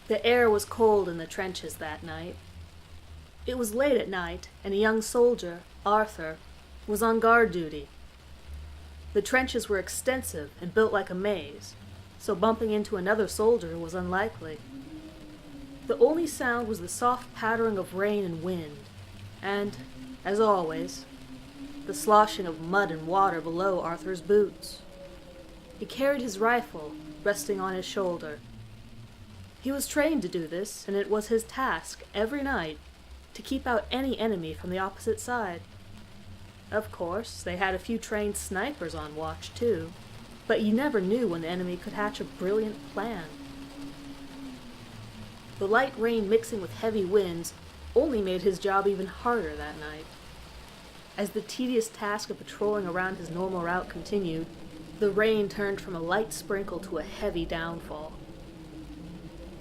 The air was cold in the trenches that night. It was late at night, and a young soldier, Arthur, was on guard duty. The trenches were extensive and built like a maze, so bumping into another soldier was unlikely. The only sound was the soft pattering of rain and wind, and, as always, the sloshing of mud and water below Arthur's boots. He carried his rifle, resting on his shoulder. He was trained to do this, and it was his task, every night, to keep out any enemy from the opposite side. Of course, they had a few trained snipers on watch, too, but you never knew when the enemy could hatch a brilliant plan. The light rain mixing with heavy winds only made his job even harder that night. As the tedious task of patrolling around his normal route continued, the rain turned from a light sprinkle to a heavy downfall.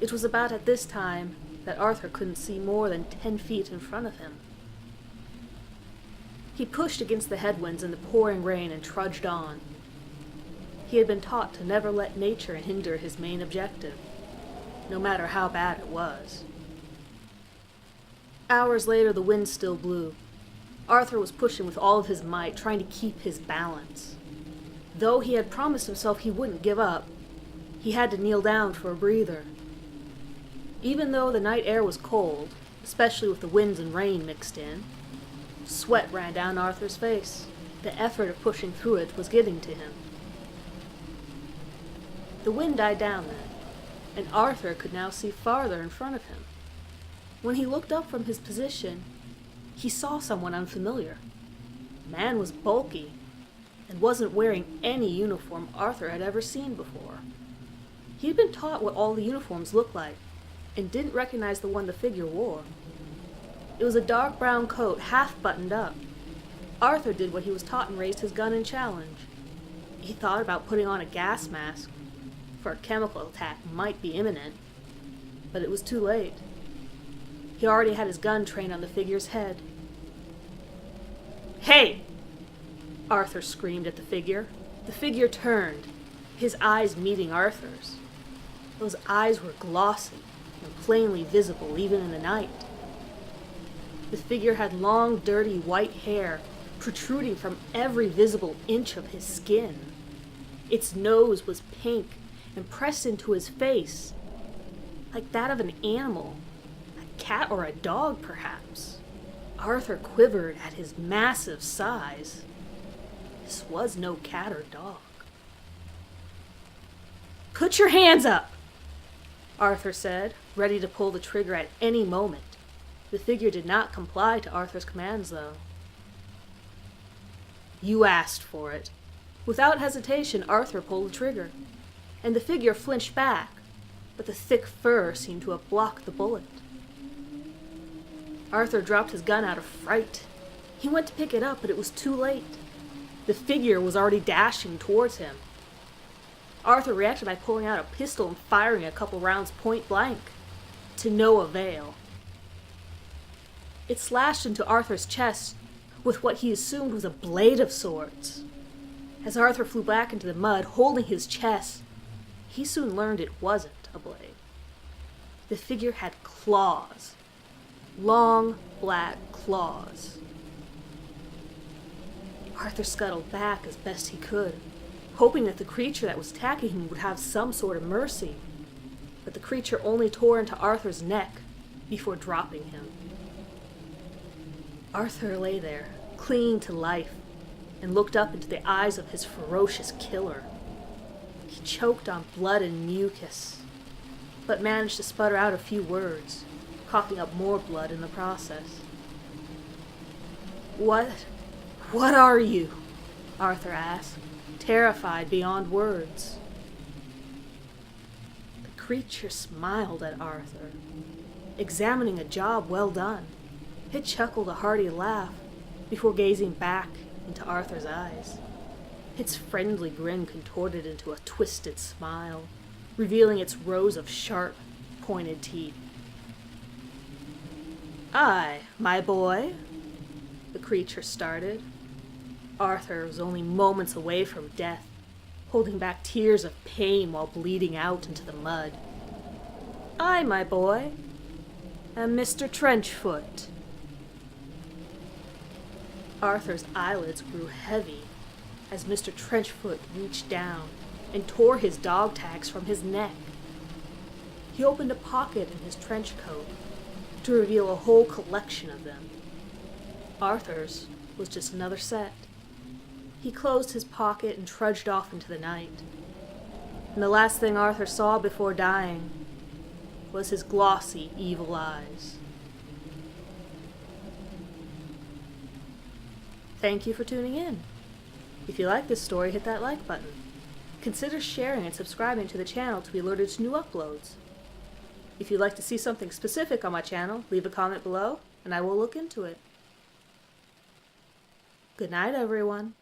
It was about at this time that Arthur couldn't see more than 10 feet in front of him. He pushed against the headwinds in the pouring rain and trudged on. He had been taught to never let nature hinder his main objective, no matter how bad it was. Hours later, the wind still blew. Arthur was pushing with all of his might, trying to keep his balance. Though he had promised himself he wouldn't give up, he had to kneel down for a breather. Even though the night air was cold, especially with the winds and rain mixed in, sweat ran down Arthur's face. The effort of pushing through it was getting to him. The wind died down then, and Arthur could now see farther in front of him. When he looked up from his position, he saw someone unfamiliar. The man was bulky and wasn't wearing any uniform Arthur had ever seen before. He had been taught what all the uniforms looked like, and didn't recognize the one the figure wore. It was a dark brown coat, half buttoned up. Arthur did what he was taught and raised his gun in challenge. He thought about putting on a gas mask, for a chemical attack might be imminent, but it was too late. He already had his gun trained on the figure's head. "Hey!" Arthur screamed at the figure. The figure turned, his eyes meeting Arthur's. Those eyes were glossy and plainly visible even in the night. The figure had long, dirty white hair protruding from every visible inch of his skin. Its nose was pink and pressed into his face, like that of an animal, a cat or a dog perhaps. Arthur quivered at his massive size. This was no cat or dog. "Put your hands up!" Arthur said, ready to pull the trigger at any moment. The figure did not comply to Arthur's commands, though. "You asked for it." Without hesitation, Arthur pulled the trigger, and the figure flinched back, but the thick fur seemed to have blocked the bullet. Arthur dropped his gun out of fright. He went to pick it up, but it was too late. The figure was already dashing towards him. Arthur reacted by pulling out a pistol and firing a couple rounds point blank, to no avail. It slashed into Arthur's chest with what he assumed was a blade of sorts. As Arthur flew back into the mud, holding his chest, he soon learned it wasn't a blade. The figure had claws. Long, black claws. Arthur scuttled back as best he could, hoping that the creature that was attacking him would have some sort of mercy. But the creature only tore into Arthur's neck before dropping him. Arthur lay there, clinging to life, and looked up into the eyes of his ferocious killer. He choked on blood and mucus, but managed to sputter out a few words, coughing up more blood in the process. What are you?" Arthur asked, terrified beyond words. The creature smiled at Arthur, examining a job well done. It chuckled a hearty laugh before gazing back into Arthur's eyes. Its friendly grin contorted into a twisted smile, revealing its rows of sharp, pointed teeth. "Aye, my boy," the creature started. Arthur was only moments away from death, holding back tears of pain while bleeding out into the mud. I, my boy, am Mr. Trenchfoot. Arthur's eyelids grew heavy as Mr. Trenchfoot reached down and tore his dog tags from his neck. He opened a pocket in his trench coat to reveal a whole collection of them. Arthur's was just another set. He closed his pocket and trudged off into the night. And the last thing Arthur saw before dying was his glossy, evil eyes. Thank you for tuning in. If you like this story, hit that like button. Consider sharing and subscribing to the channel to be alerted to new uploads. If you'd like to see something specific on my channel, leave a comment below and I will look into it. Good night, everyone.